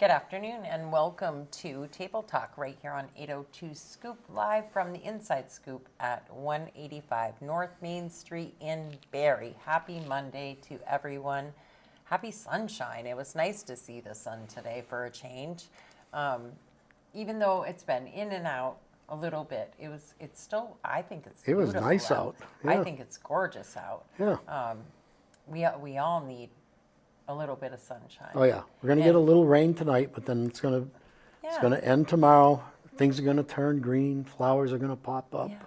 Good afternoon and welcome to Table Talk right here on 802 Scoop, live from the Inside Scoop at 185 North Main Street in Barrie. Happy Monday to everyone. Happy sunshine. It was nice to see the sun today for a change. Even though it's been in and out a little bit, it's still, I think it's It was beautiful nice out. Yeah. I think it's gorgeous out. Yeah. We all need a little bit of sunshine. Oh yeah. We're gonna get a little rain tonight, but then it's gonna end tomorrow. Things are gonna turn green. Flowers are gonna pop up. Yeah.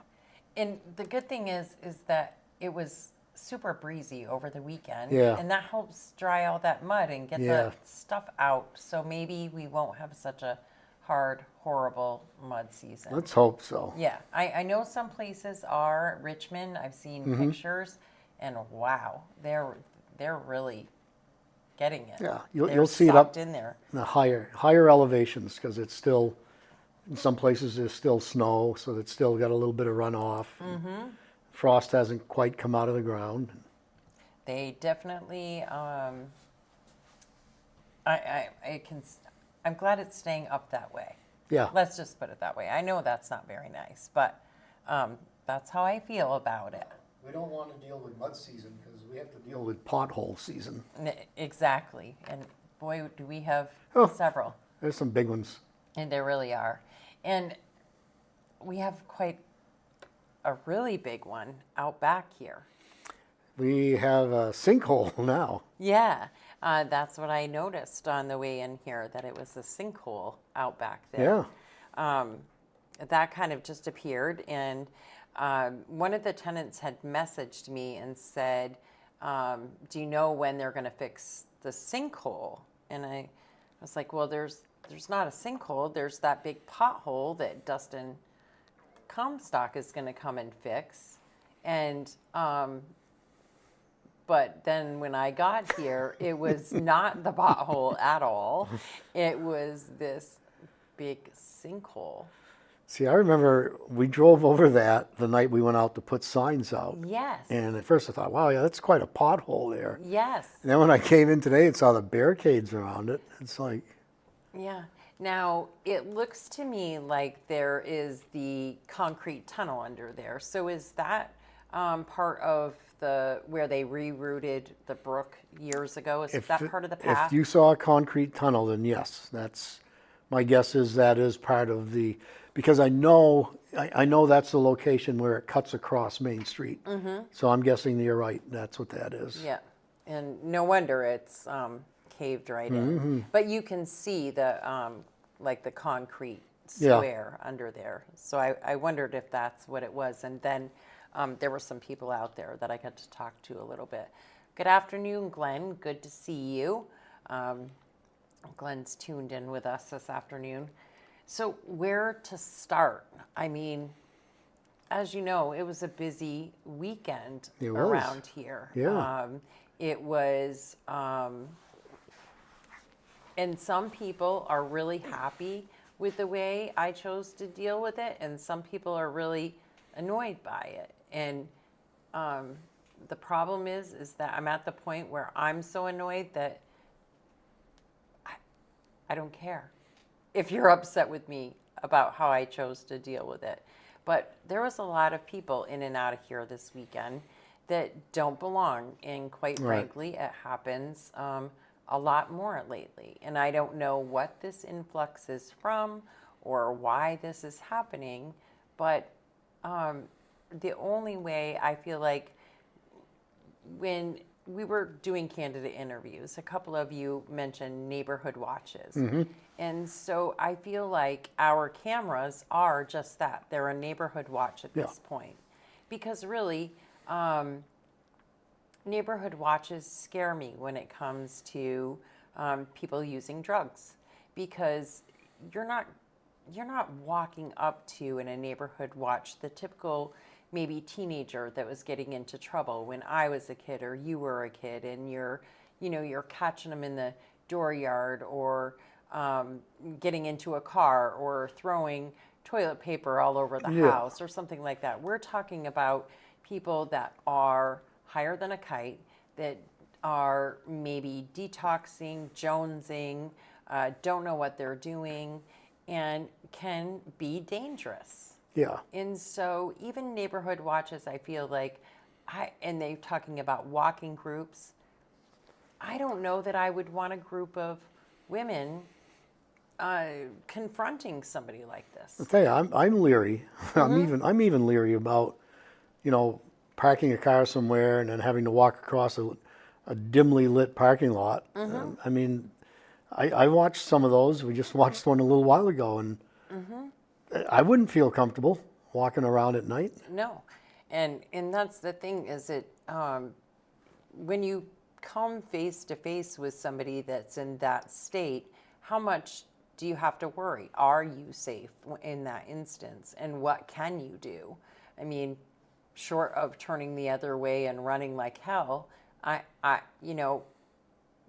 And the good thing is that it was super breezy over the weekend. Yeah. And that helps dry all that mud and get Yeah. the stuff out. So maybe we won't have such a hard, horrible mud season. Let's hope so. Yeah. I know some places are. Richmond, I've seen pictures, and wow, they're really getting it. Yeah, They're you'll see it up socked in there. the higher elevations because it's still, in some places there's still snow, so it's still got a little bit of runoff. Frost hasn't quite come out of the ground. They definitely. I'm glad it's staying up that way. Yeah. Let's just put it that way. I know that's not very nice, but that's how I feel about it. We don't want to deal with mud season because we have to deal with pothole season. Exactly. And boy, do we have several. There's some big ones. And there really are. And we have quite a really big one out back here. We have a sinkhole now. Yeah, that's what I noticed on the way in here, that it was a sinkhole out back there. Yeah. That kind of just appeared, and one of the tenants had messaged me and said, do you know when they're going to fix the sinkhole? And I was like, well, there's not a sinkhole. There's that big pothole that Dustin Comstock is going to come and fix. And but then when I got here, it was not the pothole at all. It was this big sinkhole. See, I remember we drove over that the night we went out to put signs out. Yes. And at first I thought, wow, yeah, that's quite a pothole there. Yes. And then when I came in today and saw the barricades around it, it's like... Yeah. Now, it looks to me like there is the concrete tunnel under there. So is that part of where they rerouted the brook years ago? Is that part of the path? If you saw a concrete tunnel, then yes, my guess is that is part of the... Because I know that's the location where it cuts across Main Street. So I'm guessing you're right. That's what that is. Yeah, and no wonder it's caved right in. But you can see the like the concrete square under there. So I wondered if that's what it was. And then there were some people out there that I got to talk to a little bit. Good afternoon, Glenn. Good to see you. Glenn's tuned in with us this afternoon. So where to start? I mean, as you know, it was a busy weekend around here. Yeah. It was, and some people are really happy with the way I chose to deal with it, and some people are really annoyed by it. And the problem is that I'm at the point where I'm so annoyed that I don't care if you're upset with me about how I chose to deal with it. But there was a lot of people in and out of here this weekend that don't belong. And quite frankly, it happens a lot more lately. And I don't know what this influx is from or why this is happening. But the only way I feel like, when we were doing candidate interviews, a couple of you mentioned neighborhood watches. And so I feel like our cameras are just that. They're a neighborhood watch at this point. Because really, neighborhood watches scare me when it comes to people using drugs. Because you're not walking up to, in a neighborhood watch, the typical maybe teenager that was getting into trouble when I was a kid or you were a kid, and you're catching them in the dooryard, or getting into a car, or throwing toilet paper all over the house or something like that. We're talking about people that are higher than a kite, that are maybe detoxing, jonesing, don't know what they're doing, and can be dangerous. Yeah. And so even neighborhood watches, I feel like, and they're talking about walking groups. I don't know that I would want a group of women confronting somebody like this. I'll tell you, I'm leery. Mm-hmm. I'm even leery about, parking a car somewhere and then having to walk across a dimly lit parking lot. Mm-hmm. I mean, I watched some of those. We just watched one a little while ago, and I wouldn't feel comfortable walking around at night. No, and that's the thing is that when you come face to face with somebody that's in that state, how much do you have to worry? Are you safe in that instance? And what can you do? I mean, short of turning the other way and running like hell,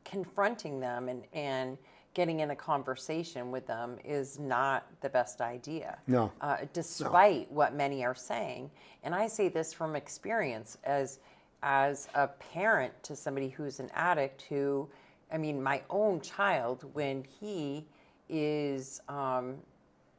confronting them and getting in a conversation with them is not the best idea. No. Despite what many are saying. And I say this from experience as a parent to somebody who's an addict who, my own child, when he is,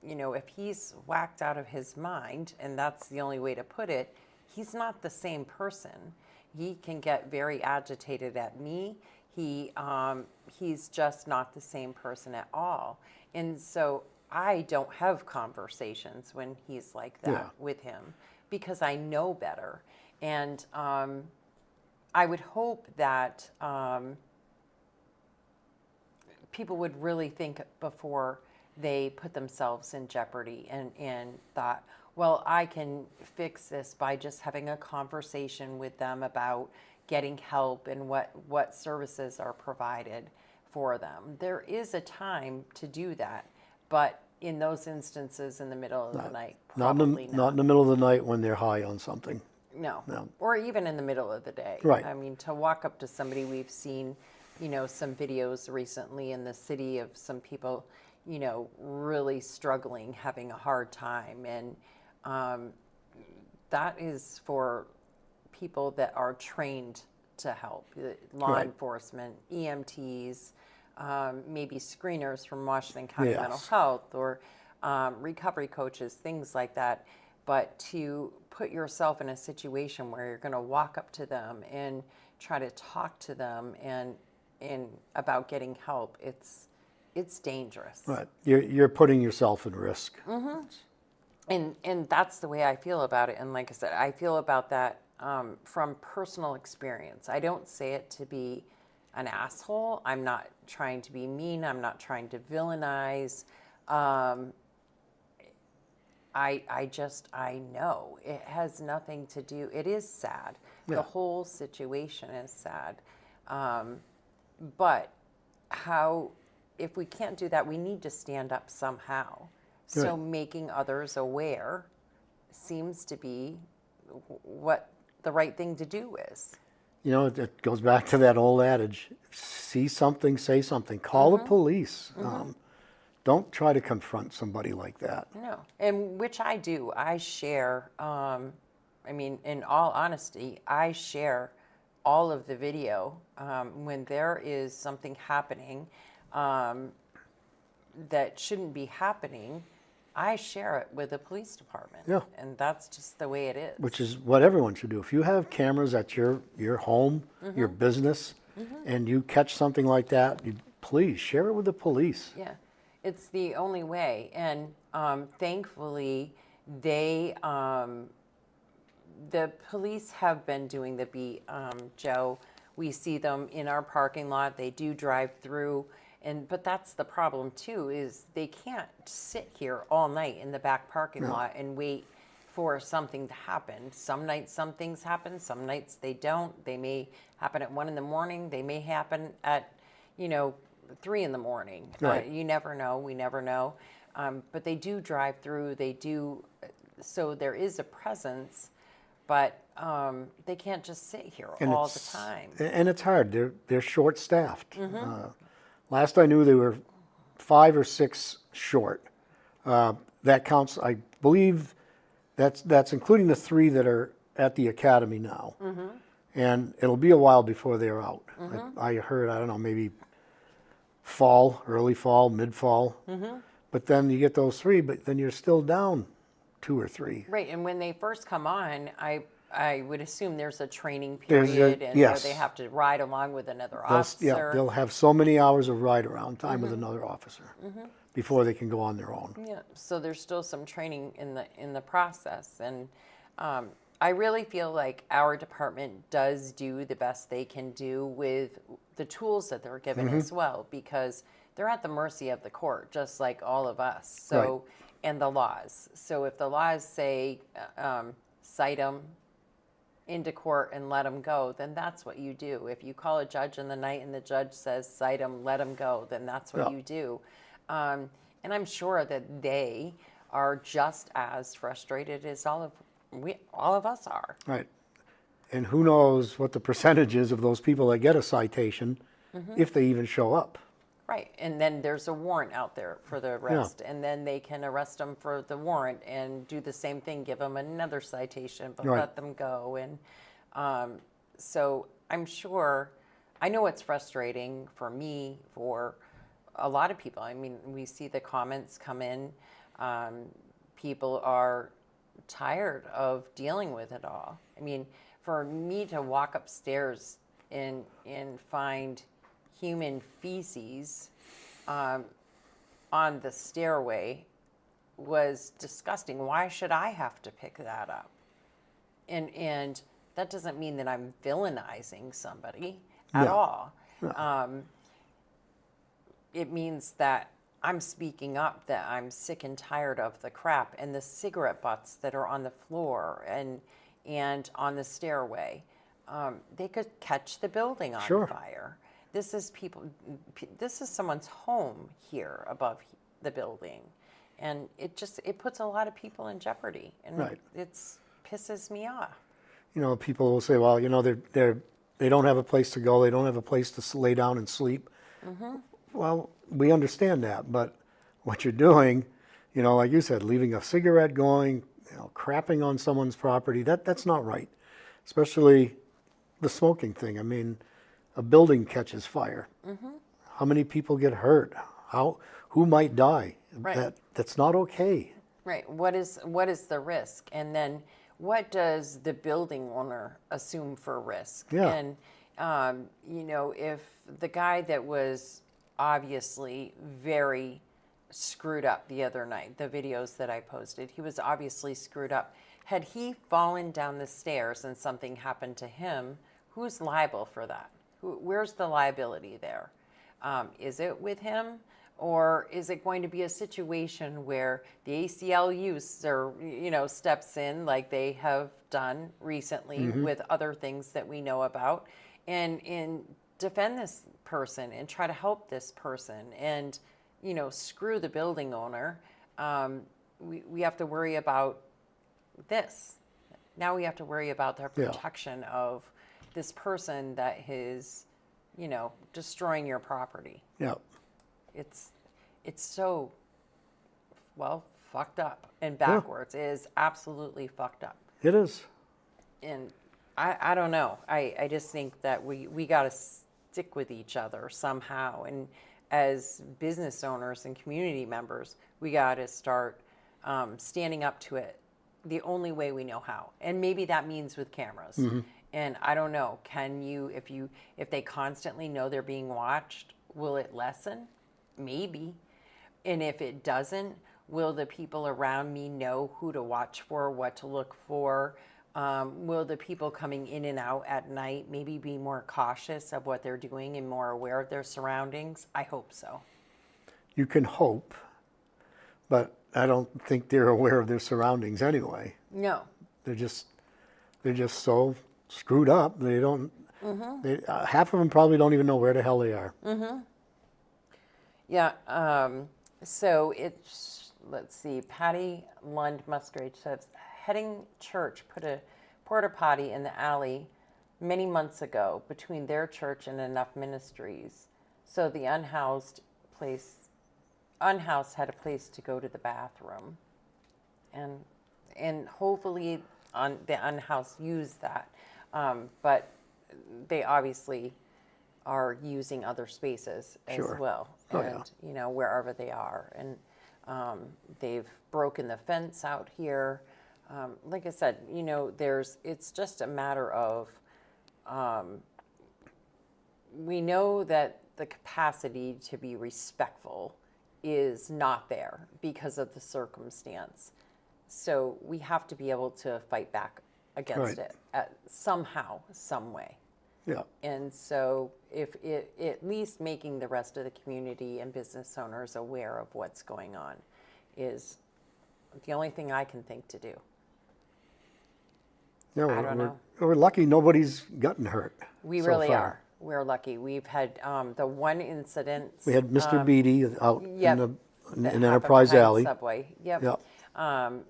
if he's whacked out of his mind, and that's the only way to put it, he's not the same person. He can get very agitated at me. He's just not the same person at all. And so I don't have conversations when he's like that with him because I know better. And I would hope that people would really think before they put themselves in jeopardy and thought, well, I can fix this by just having a conversation with them about getting help and what services are provided for them. There is a time to do that, but in those instances in the middle of the night, probably Not in the middle of the night when they're high on something. No. Or even in the middle of the day. Right. To walk up to somebody, we've seen, some videos recently in the city of some people, really struggling, having a hard time. And that is for people that are trained to help, law enforcement, EMTs, maybe screeners from Washington County Mental Health, or recovery coaches, things like that. But to put yourself in a situation where you're going to walk up to them and try to talk to them and about getting help, it's dangerous. Right. You're putting yourself in risk. Mm-hmm. And that's the way I feel about it. And like I said, I feel about that from personal experience. I don't say it to be an asshole. I'm not trying to be mean. I'm not trying to villainize. I know it has nothing to do. It is sad. The whole situation is sad. But if we can't do that, we need to stand up somehow. So making others aware seems to be what the right thing to do is. It goes back to that old adage, see something, say something, call the police. Don't try to confront somebody like that. No, and which I do. I share, in all honesty, I share all of the video when there is something happening that shouldn't be happening. I share it with the police department. Yeah. And that's just the way it is. Which is what everyone should do. If you have cameras at your home, your business, and you catch something like that, please share it with the police. Yeah, it's the only way. And thankfully, the police have been doing the beat. Joe, we see them in our parking lot. They do drive through. But that's the problem too, is they can't sit here all night in the back parking lot and wait for something to happen. Some nights some things happen, some nights they don't. They may happen at 1 a.m. They may happen at, 3 a.m. Right. You never know, we never know. But they do drive through, so there is a presence, but they can't just sit here all the time. And it's hard, they're short-staffed. Last I knew, they were 5 or 6 short. That counts, I believe, that's including the 3 that are at the academy now. And it'll be a while before they're out. I heard, I don't know, maybe fall, early fall, mid-fall. But then you get those 3, but then you're still down 2 or 3. Right, and when they first come on, I would assume there's a training There's period and where they yes. have to ride along with another Yeah, officer. they'll have so many hours of ride-around time with another officer before they can go on their own. Yeah, so there's still some training in the process, and I really feel like our department does do the best they can do with the tools that they're given as well, because they're at the mercy of the court, just like all of us. So, Right. and the laws. So if the laws say cite them into court and let them go, then that's what you do. If you call a judge in the night and the judge says cite them, let them go, then that's what Yeah. you do. And I'm sure that they are just as frustrated as all of us are. Right. And who knows what the percentage is of those people that get a citation, if they even show up. Right, and then there's a warrant out there for the arrest, and then they can arrest them for the warrant and do the same thing, give them another citation, but Right. let them go. And so I'm sure, I know it's frustrating for me, for a lot of people. I mean, we see the comments come in. People are tired of dealing with it all. I mean, for me to walk upstairs and find human feces on the stairway was disgusting. Why should I have to pick that up? And that doesn't mean that I'm villainizing somebody at No. all. It means that I'm speaking up, that I'm sick and tired of the crap and the cigarette butts that are on the floor and on the stairway. They could catch the building on Sure. fire. This is someone's home here above the building, and it puts a lot of people in jeopardy, and Right. it's pisses me off. You know, people will say, well, you know, they don't have a place to go. They don't have a place to lay down and sleep. Well, we understand that, but what you're doing, you know, like you said, leaving a cigarette going, you know, crapping on someone's property, that's not right. Especially the smoking thing. I mean, a building catches fire. How many people get hurt? Who might die? Right. That's not okay. Right. What is the risk? And then what does the building owner assume for risk? Yeah. And, you know, if the guy that was obviously very screwed up the other night, the videos that I posted, he was obviously screwed up. Had he fallen down the stairs and something happened to him, who's liable for that? Where's the liability there? Is it with him? Or is it going to be a situation where the ACLU steps in like they have done recently with other things that we know about and defend this person and try to help this person and, you know, screw the building owner? We have to worry about this. Now we have to worry about the protection of this person that is, you know, destroying your property. Yeah. It's so, well, fucked up and backwards. It is absolutely fucked up. It is. And I don't know. I just think that we got to stick with each other somehow. And as business owners and community members, we got to start standing up to it the only way we know how. And maybe that means with cameras. And I don't know, if they constantly know they're being watched, will it lessen? Maybe. And if it doesn't, will the people around me know who to watch for, what to look for? Will the people coming in and out at night maybe be more cautious of what they're doing and more aware of their surroundings? I hope so. You can hope, but I don't think they're aware of their surroundings anyway. No. They're just so screwed up. They don't. Half of them probably don't even know where the hell they are. Yeah. So it's, let's see, Patty Lund Musgrave says, Heading Church put a porta potty in the alley many months ago between their church and Enough Ministries. So the unhoused had a place to go to the bathroom. And hopefully the unhoused use that. But they obviously are using other spaces as Sure. well. Oh, And, yeah. you know, wherever they are. And they've broken the fence out here. Like I said, you know, it's just a matter of, we know that the capacity to be respectful is not there because of the circumstance. So we have to be able to fight back against Right. it somehow, some way. Yeah. And so if it, at least making the rest of the community and business owners aware of what's going on is the only thing I can think to do. Yeah, I don't know. we're lucky nobody's gotten hurt. We so really far. are. We're lucky. We've had the one incident. We had Mr. Beatty out yep, in that happened Enterprise behind Alley. Subway. Yep. Yep.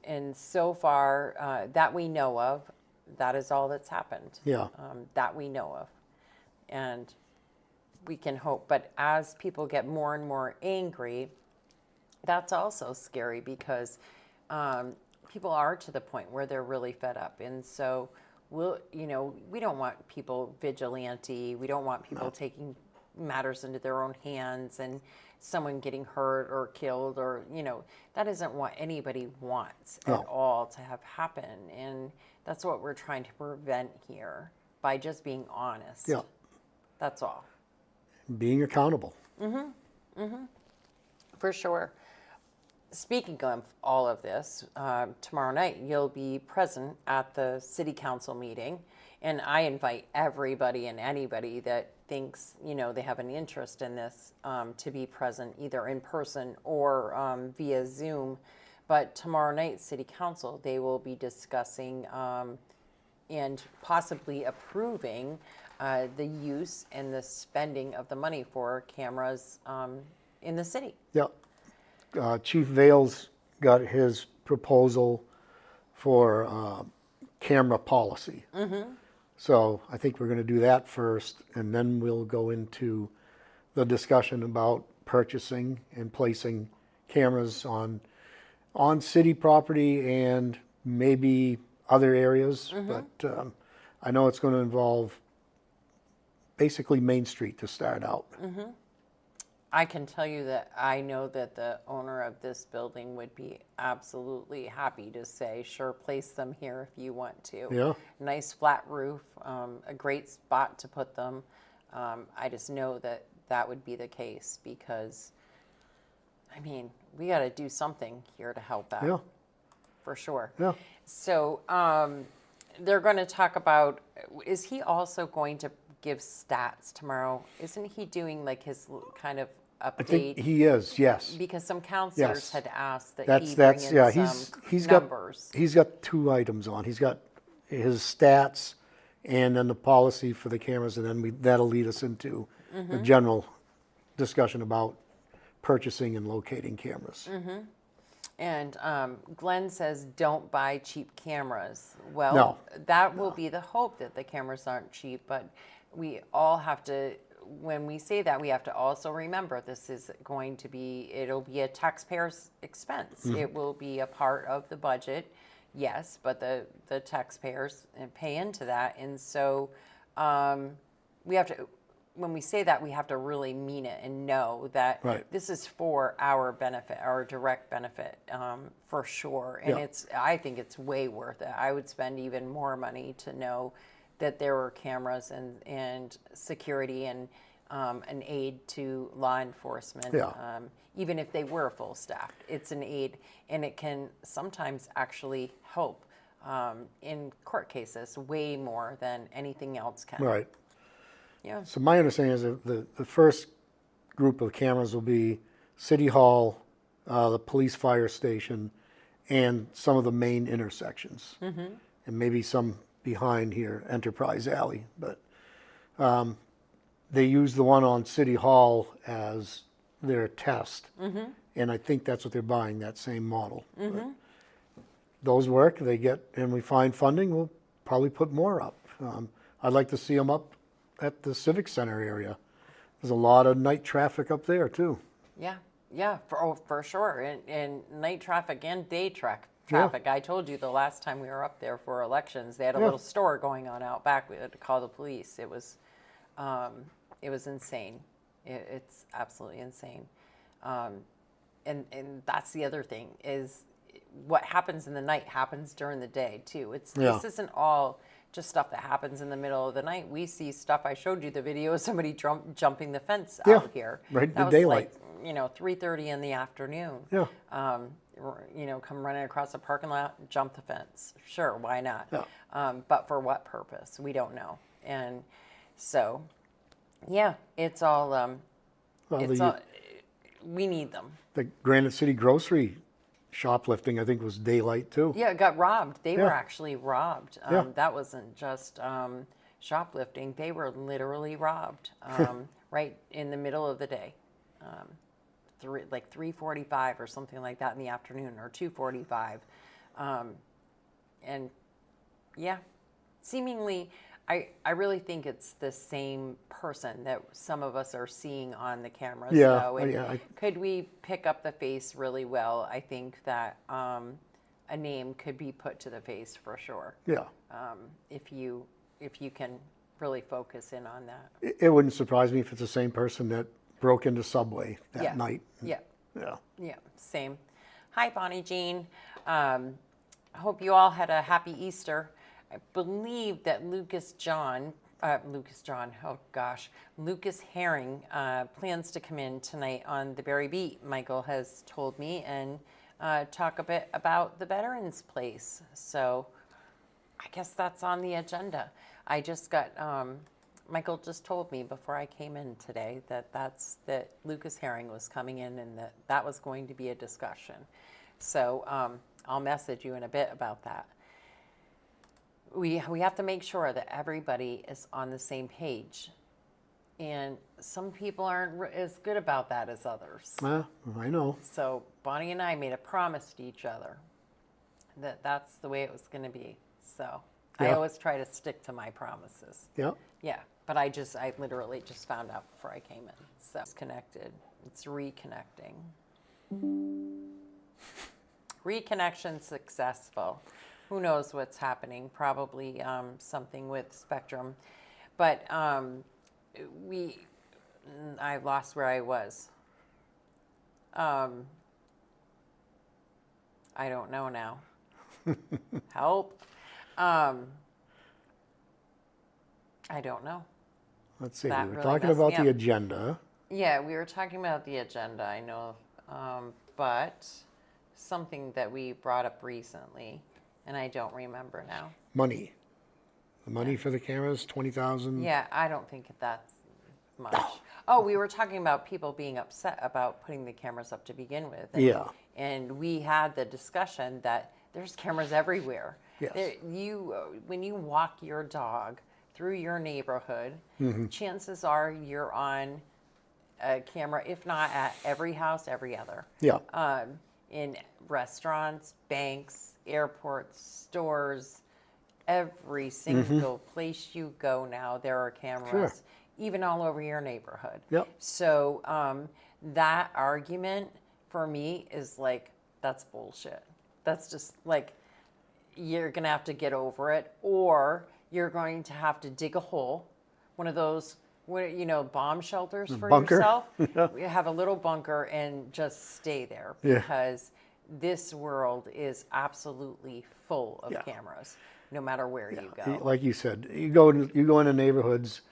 And so far, that we know of, that is all that's happened. Yeah. That we know of. And we can hope. But as people get more and more angry, that's also scary because people are to the point where they're really fed up. And so we don't want people vigilante. We don't want people taking matters into their own hands and someone getting hurt or killed or, that isn't what anybody wants at all to have happen. And that's what we're trying to prevent here by just being honest. Yeah. That's all. Being accountable. For sure. Speaking of all of this, tomorrow night you'll be present at the city council meeting, and I invite everybody and anybody that thinks they have an interest in this to be present either in person or via Zoom. But tomorrow night, city council, they will be discussing and possibly approving the use and the spending of the money for cameras in the city. Yeah. Chief Vales got his proposal for camera policy. So I think we're going to do that first, and then we'll go into the discussion about purchasing and placing cameras on city property and maybe other areas. But I know it's going to involve basically Main Street to start out. I can tell you that I know that the owner of this building would be absolutely happy to say, sure, place them here if you want to. Yeah. Nice flat roof, a great spot to put them. I just know that would be the case because, we got to do something here to help out. Yeah. For sure. Yeah. So they're going to talk about, is he also going to give stats tomorrow? Isn't he doing like his kind of update? I think he is, yes. Because some counselors Yes. had asked that That's he bring in yeah. some He's numbers. he's got two items on. He's got his stats and then the policy for the cameras, and then that'll lead us into the general discussion about purchasing and locating cameras. And Glenn says, don't buy cheap cameras. Well, No. that will be the hope that the cameras aren't cheap, but we all have to, when we say that, we have to also remember this is going to be, it'll be a taxpayer's expense. It will be a part of the budget, yes, but the taxpayers pay into that. And so we have to, when we say that, we have to really mean it and know that Right. this is for our benefit, our direct benefit, for sure. And Yeah. I think it's way worth it. I would spend even more money to know that there were cameras and security and an aid to law enforcement. Yeah. Even if they were full staffed, it's an aid, and it can sometimes actually help in court cases way more than anything else can. Right. Yeah. So my understanding is that the first group of cameras will be City Hall, the police fire station, and some of the main intersections. And maybe some behind here, Enterprise Alley. But they use the one on City Hall as their test. And I think that's what they're buying, that same model. But those work, and we find funding, we'll probably put more up. I'd like to see them up at the Civic Center area. There's a lot of night traffic up there too. Yeah, for sure. And night traffic and day traffic. Yeah. I told you the last time we were up there for elections, they had a Yeah. little store going on out back. We had to call the police. It was It was insane. It's absolutely insane. And that's the other thing is what happens in the night happens during the day too. This isn't all just stuff that happens in the middle of the night. We see stuff. I showed you the video of somebody jumping the fence out here. Right, that the was daylight. Like 3:30 in the afternoon. Yeah. Come running across the parking lot, jump the fence. Sure, why not? Yeah. But for what purpose? We don't know. And so, yeah, it's all. We need them. The Granite City grocery shoplifting, I think, was daylight too. Yeah, it got robbed. They Yeah. were actually robbed. Yeah. That wasn't just shoplifting. They were literally robbed right in the middle of the day. 3:45 or something like that in the afternoon, or 2:45. And yeah, seemingly, I really think it's the same person that some of us are seeing on the cameras. Yeah, though. And yeah, could we pick up the face really well? I think that a name could be put to the face for sure. Yeah. If you can really focus in on that. It wouldn't surprise me if it's the same person that broke into Subway that night. Yeah. Yeah. Yeah, same. Hi, Bonnie Jean. I hope you all had a happy Easter. I believe that Lucas Herring plans to come in tonight on the Berry Beat, Michael has told me, and talk a bit about the Veterans Place. So I guess that's on the agenda. I just got, Michael just told me before I came in today that Lucas Herring was coming in and that was going to be a discussion. So I'll message you in a bit about that. We have to make sure that everybody is on the same page. And some people aren't as good about that as others. I know. So Bonnie and I made a promise to each other that that's the way it was going to be. So I Yeah. always try to stick to my promises. Yeah. Yeah, but I literally just found out before I came in. So it's connected. It's reconnecting. Reconnection successful. Who knows what's happening? Probably something with Spectrum. But I lost where I was. I don't know now. Help. I don't know. Let's see. That We were really talking messed about me the up. agenda. Yeah, we were talking about the agenda, I know. But something that we brought up recently, and I don't remember now. Money. The money for the cameras, 20,000. Yeah, I don't think that's much. Oh, we were talking about people being upset about putting the cameras up to begin with. And, Yeah. And we had the discussion that there's cameras everywhere. Yes. When you walk your dog through your neighborhood, Mm-hmm. chances are you're on a camera, if not at every house, every other. Yeah. In restaurants, banks, airports, stores, every single place you go now, there are cameras, Sure. even all over your neighborhood. Yep. So that argument for me is like, that's bullshit. That's just like, you're going to have to get over it, or you're going to have to dig a hole, one of those, bomb shelters for bunker. yourself. Yeah. You have a little bunker and just stay there, Yeah. because this world is absolutely full of Yeah. cameras, no matter where you go. Like you said, you go into neighborhoods.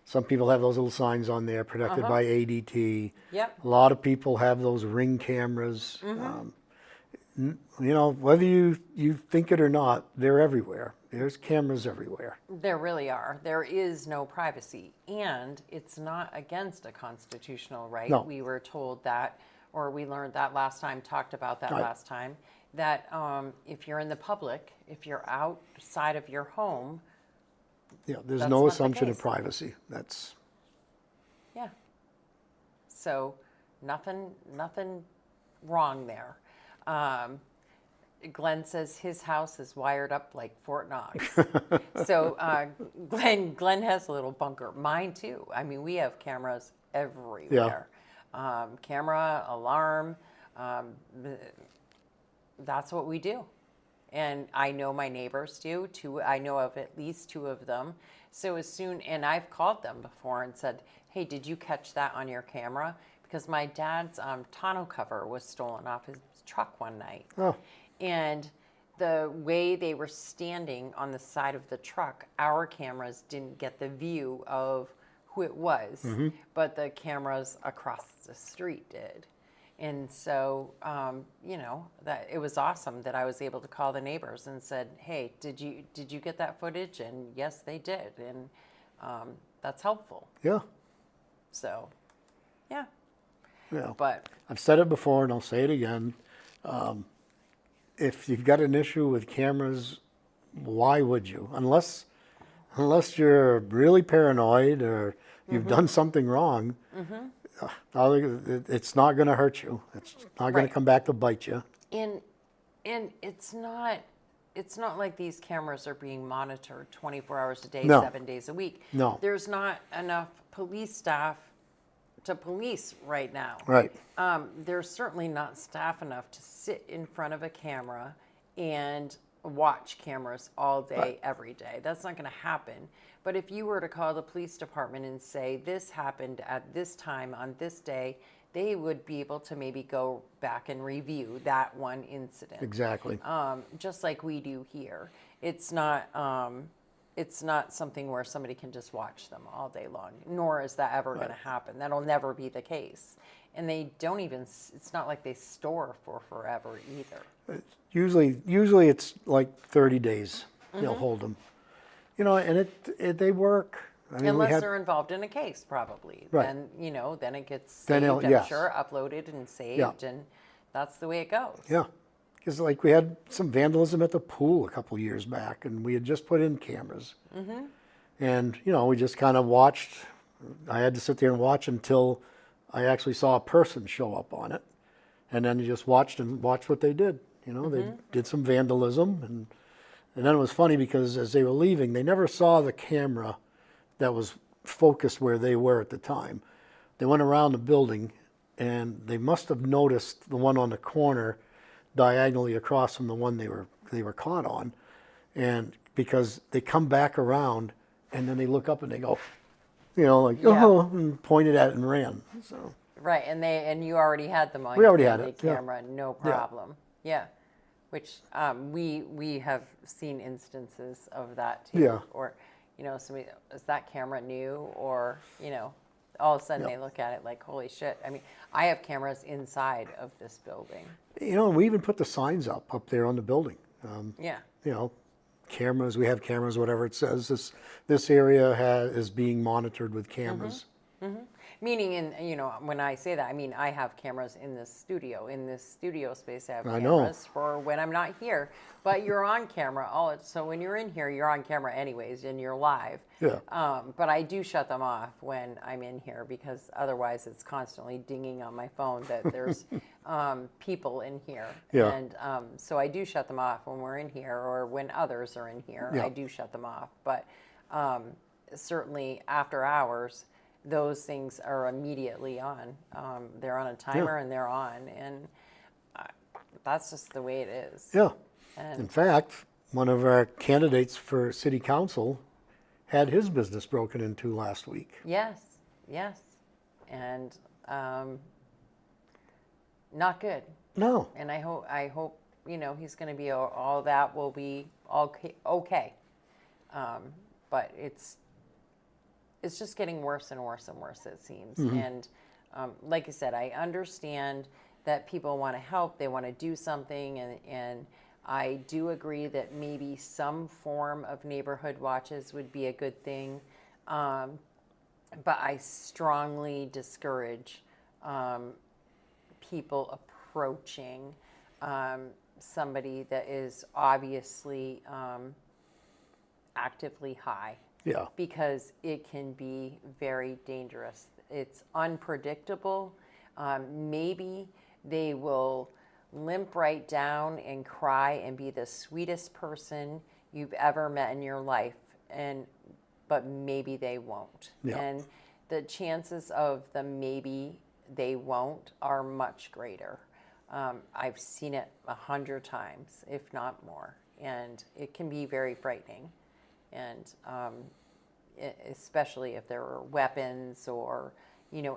Some people have those little signs on there, protected by ADT. Yep. A lot of people have those Ring cameras. Whether you think it or not, they're everywhere. There's cameras everywhere. There really are. There is no privacy, and it's not against a constitutional right. No. We were told that, or we learned that last time, talked about that Right. last time, that if you're in the public, if you're outside of your home, Yeah, there's That's no not the assumption of case. privacy. That's yeah. So nothing wrong there. Glenn says his house is wired up like Fort Knox. So Glenn has a little bunker. Mine too. I mean, we have cameras everywhere. Camera, alarm. That's what we do. And I know my neighbors do too. I know of at least two of them. So as soon, and I've called them before and said, hey, did you catch that on your camera? Because my dad's tonneau cover was stolen off his truck one night. Oh, And the way they were standing on the side of the truck, our cameras didn't get the view of who it was, but the cameras across the street did. And so, that it was awesome that I was able to call the neighbors and said, "Hey, did you get that footage?" And yes, they did, and that's helpful. yeah. So, yeah. Yeah. But I've said it before and I'll say it again. If you've got an issue with cameras, why would you? Unless you're really paranoid or you've done something wrong, it's not going to hurt you. It's not going Right. to come back to bite you. and it's not like these cameras are being monitored 24 hours a day, No. 7 days a week. No. There's not enough police staff to police right now. Right. There's certainly not staff enough to sit in front of a camera and watch cameras all day, Right. every day. That's not going to happen. But if you were to call the police department and say, this happened at this time on this day, they would be able to maybe go back and review that one incident. Exactly. Just like we do here. It's not something where somebody can just watch them all day long, nor is that ever going to happen. That'll never be the case. And they don't even, it's not like they store for forever either. Usually it's like 30 days. They'll hold them. And they work. I mean, Unless they're involved in a case, probably. Right. Then it gets Then saved, I'm yes. sure, uploaded and saved, and that's the way it goes. Yeah. Because like we had some vandalism at the pool a couple years back, and we had just put in cameras. And, we just kind of watched. I had to sit there and watch until I actually saw a person show up on it. And then you just watched what they did. They did some vandalism. And then it was funny because as they were leaving, they never saw the camera that was focused where they were at the time. They went around the building, and they must have noticed the one on the corner diagonally across from the one they were caught on. And because they come back around, and then they look up and they go, and pointed at it and ran. So Right, and you already had them on We your already had family it, yeah. camera, no problem. Yeah. Which we have seen instances of that too. Yeah. Or, somebody, is that camera new? Or, all of a sudden Yeah. they look at it like, holy shit. I mean, I have cameras inside of this building. we even put the signs up there on the building. Yeah. Cameras. We have cameras. Whatever it says, this area is being monitored with cameras. Meaning, when I say that, I mean, I have cameras in this studio. In this studio space, I have I know. cameras for when I'm not here. But you're on camera. So when you're in here, you're on camera anyways, and you're live. Yeah. But I do shut them off when I'm in here because otherwise it's constantly dinging on my phone that there's people in here. Yeah. And so I do shut them off when we're in here or when others are in here. Yeah. I do shut them off. But certainly after hours, those things are immediately on. They're on a timer and they're on, and that's just the way it is. Yeah. And In fact, one of our candidates for city council had his business broken into last week. yes, and not good. No. And I hope he's going to be all that will be okay. But it's just getting worse and worse and worse, it seems. And like I said, I understand that people want to help, they want to do something, and I do agree that maybe some form of neighborhood watches would be a good thing. But I strongly discourage people approaching somebody that is obviously actively high. Yeah. Because it can be very dangerous. It's unpredictable. Maybe they will limp right down and cry and be the sweetest person you've ever met in your life, but maybe they won't. Yeah. And the chances of the maybe they won't are much greater. I've seen it 100 times, if not more, and it can be very frightening. And especially if there are weapons or,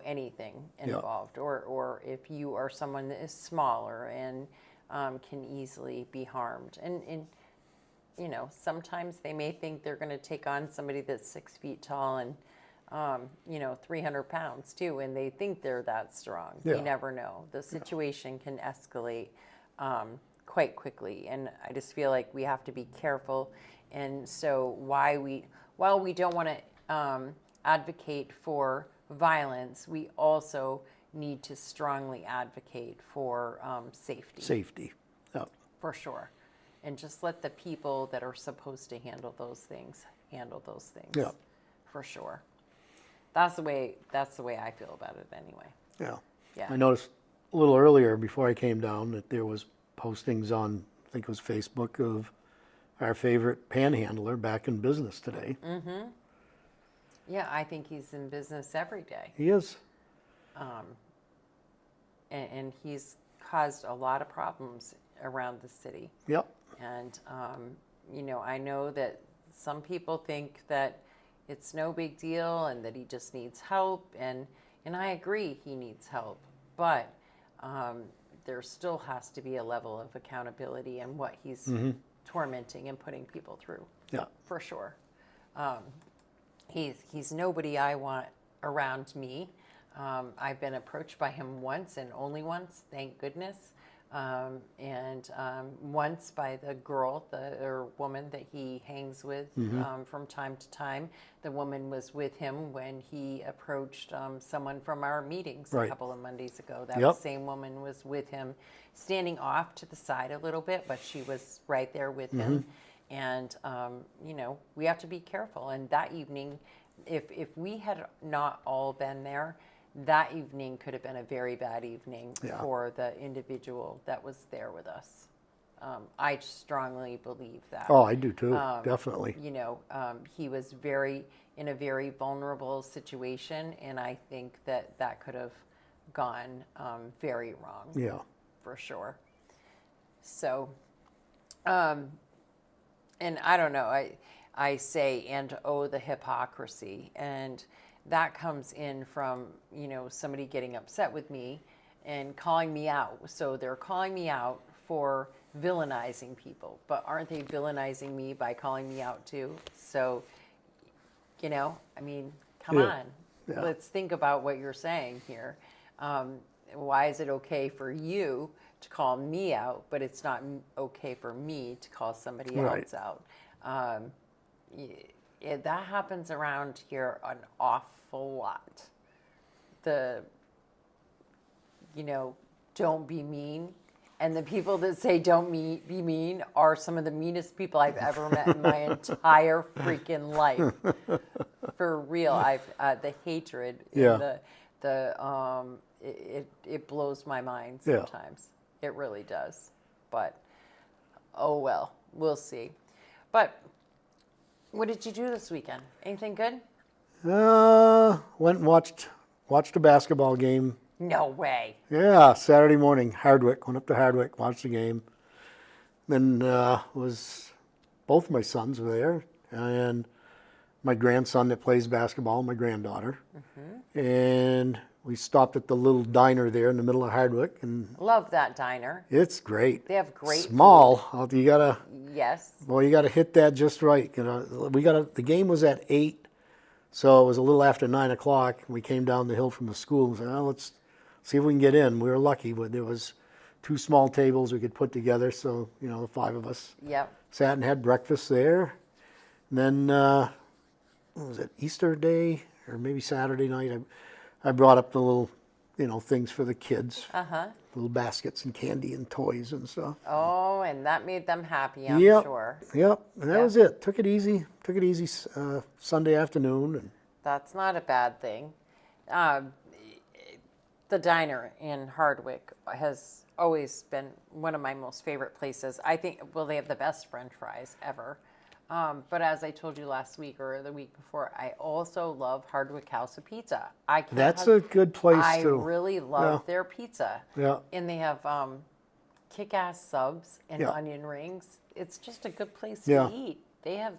anything involved, or if you are someone that is smaller and can easily be harmed. And sometimes they may think they're going to take on somebody that's 6 feet tall and 300 pounds too, and they think they're that strong. Yeah. You never know. The situation can escalate quite quickly, and I just feel like we have to be careful. And so while we don't want to advocate for violence, we also need to strongly advocate for safety. Safety. Yeah. For sure. And just let the people that are supposed to handle those things. Yeah. For sure. That's the way I feel about it anyway. Yeah. Yeah. I noticed a little earlier before I came down that there was postings on, I think it was Facebook, of our favorite panhandler back in business today. Mm-hmm. Yeah, I think he's in business every day. He is. And he's caused a lot of problems around the city. Yep. And, I know that some people think that it's no big deal and that he just needs help. And I agree he needs help. But there still has to be a level of accountability in what he's tormenting and putting people through. Yeah. For sure. He's nobody I want around me. I've been approached by him once and only once, thank goodness. And once by the girl, or woman that he hangs with from time to time. The woman was with him when he approached someone from our meetings a couple of Mondays ago. That same woman was with him, standing off to the side a little bit, but she was right there with him. And, we have to be careful. And that evening, if we had not all been there, that evening could have been a very bad evening for the individual that was there with us. I strongly believe that. Oh, I do too, definitely. He was in a very vulnerable situation, and I think that could have gone very wrong. Yeah. For sure. So, and I don't know, I say, and oh, the hypocrisy. And that comes in from, somebody getting upset with me and calling me out. So they're calling me out for villainizing people, but aren't they villainizing me by calling me out too? So, come on. Yeah. Let's think about what you're saying here. Why is it okay for you to call me out, but it's not okay for me to call somebody else out? That happens around here an awful lot. Don't be mean. And the people that say don't be mean are some of the meanest people I've ever met in my entire freaking life. For real, the hatred, and it blows my mind sometimes. It really does. But, oh well, we'll see. But what did you do this weekend? Anything good? Went and watched a basketball game. No way. Yeah, Saturday morning, Hardwick. Went up to Hardwick, watched the game. Then both my sons were there, and my grandson that plays basketball, my granddaughter. And we stopped at the little diner there in the middle of Hardwick, and love that diner. it's great. They have great small. food. You gotta Yes. Well, you got to hit that just right. The game was at 8, so it was a little after 9 o'clock. We came down the hill from the school and said, let's see if we can get in. We were lucky, but there was 2 small tables we could put together. So, the 5 of us sat and had breakfast there. And then, what was it, Easter Day or maybe Saturday night, I brought up the little, things for the kids. Little baskets and candy and toys and stuff. Oh, and that made them happy, I'm sure. Yep, and that was it. Took it easy Sunday afternoon. And that's not a bad thing. The diner in Hardwick has always been one of my most favorite places. I think, they have the best French fries ever. But as I told you last week or the week before, I also love Hardwick House of Pizza. That's a good place too. I really love their pizza. Yeah. And they have kick-ass subs and onion rings. It's just a good place to eat. They have,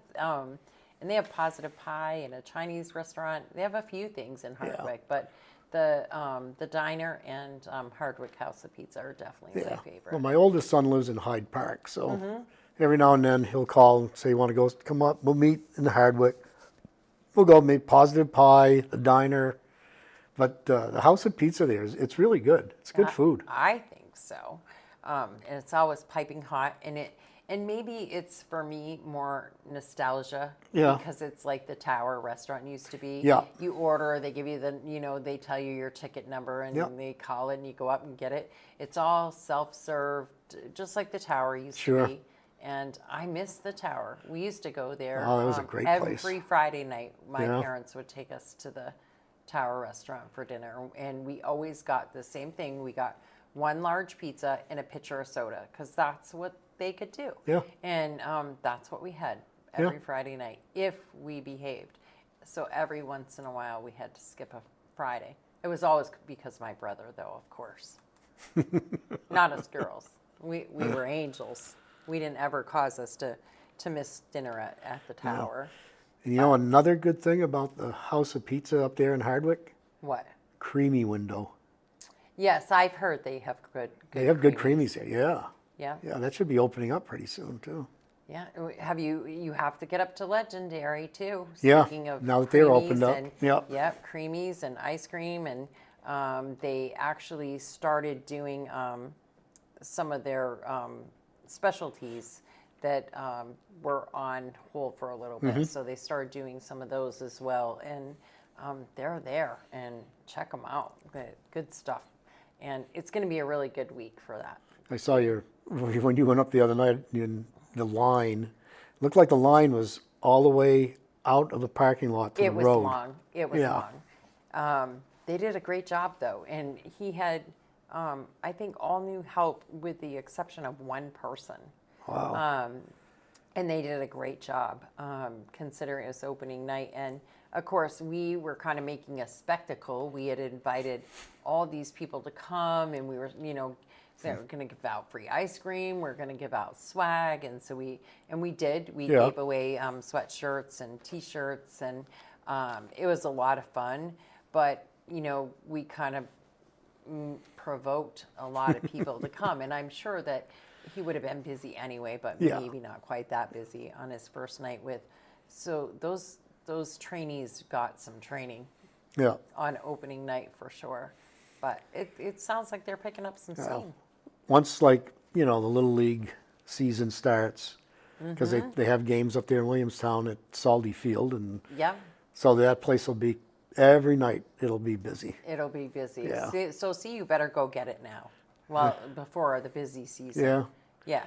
And they have Positive Pie and a Chinese restaurant. They have a few things in Hardwick, but the diner and Hardwick House of Pizza are definitely my favorite. Well, my oldest son lives in Hyde Park, so every now and then he'll call and say, "You want to go? Come up. We'll meet in the Hardwick. We'll go meet Positive Pie, the diner." But the House of Pizza there it's really good. It's good food. I think so, and it's always piping hot, and maybe it's for me more nostalgia because it's like the Tower restaurant used to be. Yeah. You order, they give you they tell you your ticket number, and they call it, and you go up and get it. It's all self-served, just like the Tower used to be. And I miss the Tower. We used to go there. Oh, that was a great place. Every Friday night, my parents would take us to the Tower restaurant for dinner, and we always got the same thing. We got one large pizza and a pitcher of soda because that's what they could do. Yeah. And that's what we had every Friday night if we behaved. So every once in a while we had to skip a Friday. It was always because of my brother, though, of course. Not us girls. We were angels. We didn't ever cause us to miss dinner at the Tower. And you know another good thing about the House of Pizza up there in Hardwick? What? Creamy window. Yes, I've heard they have good They have good creamies. creamies there, yeah. Yeah. Yeah, that should be opening up pretty soon, too. Yeah. Have you have to get up to Legendary too. Yeah, Speaking of now that they're creamies opened up, and, yep. creamies and ice cream, and they actually started doing some of their specialties that were on hold for a little bit. So they started doing some of those as well, and they're there, and check them out. Good stuff, and it's going to be a really good week for that. I saw when you went up the other night, in the line, looked like the line was all the way out of the parking lot to the road. It was long. They did a great job, though, and he had, I think, all new help with the exception of one person. Wow. And they did a great job, considering it was opening night. And of course, we were kind of making a spectacle. We had invited all these people to come, and we were, so we're going to give out free ice cream. We're going to give out swag, and so we did. We gave away sweatshirts and T-shirts, and it was a lot of fun. But we kind of provoked a lot of people to come, and I'm sure that he would have been busy anyway, but maybe not quite that busy on his first night with. So those trainees got some training on opening night for sure. But it sounds like they're picking up some steam. Once, the Little League season starts, because they have games up there in Williamstown at Saldy Field, and so that place will be, every night it'll be busy. It'll be busy. Yeah. See, you better go get it now. Well, before the busy season. Yeah. Yeah.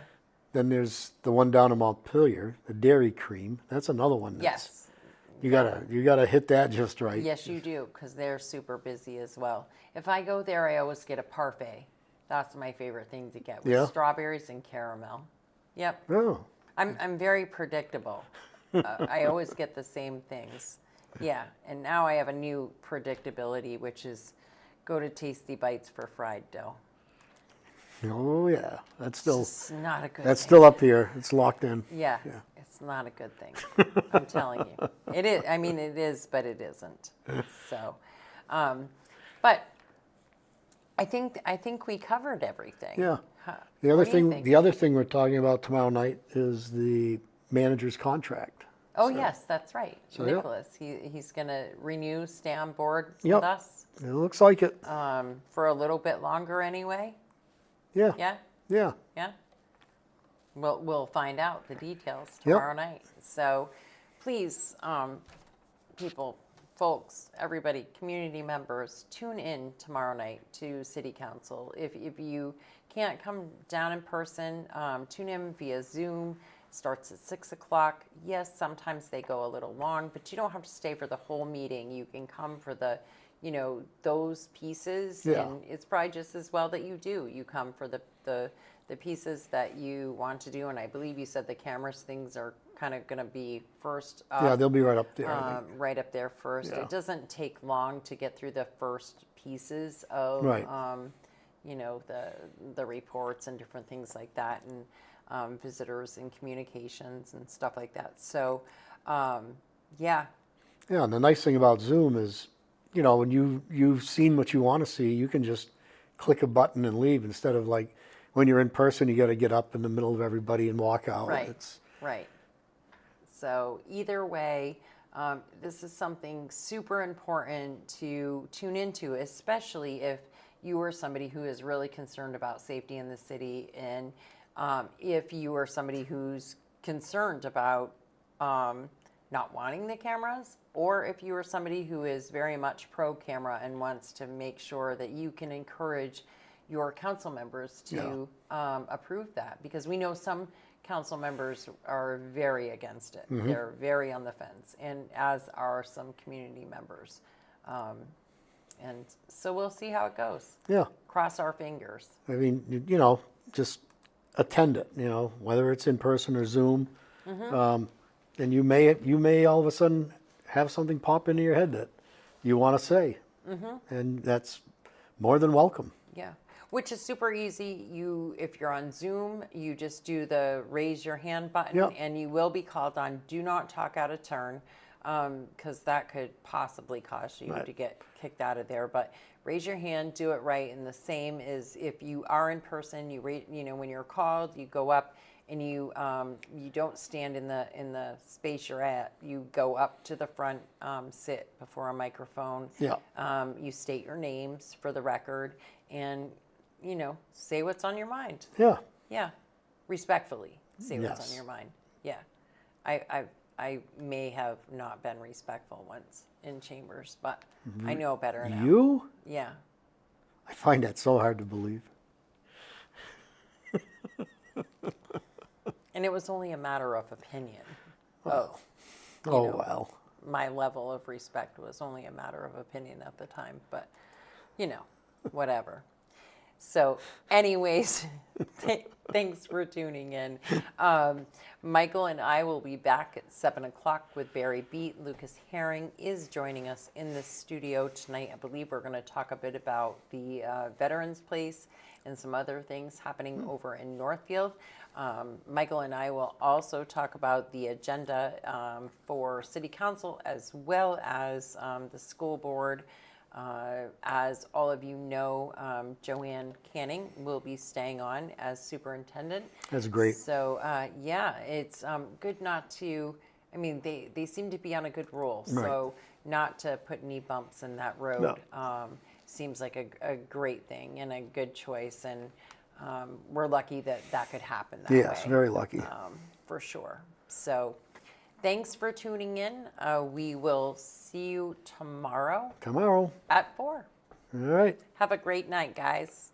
Then there's the one down in Montpelier, the Dairy Cream. That's another one. Yes. You gotta hit that just right. Yes, you do, because they're super busy as well. If I go there, I always get a parfait. That's my favorite thing to get, with strawberries and caramel. Yep. Oh. I'm very predictable. I always get the same things. Yeah, and now I have a new predictability, which is go to Tasty Bites for fried dough. Oh yeah, that's still. It's not a good. That's thing. still up here. It's locked in. Yeah, it's not a good thing. I'm telling you, it is. I mean, it is, but it isn't. So, but I think we covered everything. Yeah. The other thing we're talking about tomorrow night is the manager's contract. Oh yes, that's right, So, Nicholas. He's going to renew, stay on board Yep. with us. It looks like it. For a little bit longer anyway. Yeah. Yeah. Yeah. Yeah. We'll find out the details tomorrow night. So please, people, folks, everybody, community members, tune in tomorrow night to City Council. If you can't come down in person, tune in via Zoom. Starts at 6 o'clock. Yes, sometimes they go a little long, but you don't have to stay for the whole meeting. You can come for the, those pieces, and it's probably just as well that you do. You come for the pieces that you want to do, and I believe you said the cameras things are kind of going to be first up. Yeah, they'll be right up there. I think. Right up there first. Yeah. It doesn't take long to get through the first pieces of, the reports and different things like that, and visitors and communications and stuff like that. So Yeah, Yeah, and the nice thing about Zoom is, when you've seen what you want to see, you can just click a button and leave instead of like when you're in person, you got to get up in the middle of everybody and walk out. right, right. So either way, this is something super important to tune into, especially if you are somebody who is really concerned about safety in the city, and if you are somebody who's concerned about not wanting the cameras, or if you are somebody who is very much pro camera and wants to make sure that you can encourage your council members to approve that, because we know some council members are very against it. They're very on the fence, and as are some community members. And so we'll see how it goes. Yeah. Cross our fingers. I mean, just attend it, whether it's in person or Zoom. And you may all of a sudden have something pop into your head that you want to say. And that's more than welcome. Yeah, which is super easy. If you're on Zoom, you just do the raise your hand button, and you will be called on. Do not talk out of turn, because that could possibly cause you to get kicked out of there. But raise your hand, do it right, and the same is if you are in person. When you're called, you go up, and you don't stand in the space you're at. You go up to the front, sit before a microphone. Yeah. You state your names for the record, and say what's on your mind. Yeah. Yeah, respectfully say what's Yes. on your mind. Yeah, I may have not been respectful once in chambers, but I know better now. You? Yeah. I find that so hard to believe. And it was only a matter of opinion. Oh, know, well. My level of respect was only a matter of opinion at the time, but whatever. So anyways, thanks for tuning in. Michael and I will be back at 7 o'clock with Barry Beat. Lucas Herring is joining us in the studio tonight. I believe we're going to talk a bit about the Veterans Place and some other things happening over in Northfield. Michael and I will also talk about the agenda for City Council as well as the school board. As all of you know, Joanne Canning will be staying on as superintendent. That's great. So, it's good not to, they seem to be on a good roll. Right. So not to put any bumps in that road seems like a great thing and a good choice. And we're lucky that could happen that way. Yes, very lucky. For sure. So thanks for tuning in. We will see you tomorrow at 4. All right. Have a great night, guys.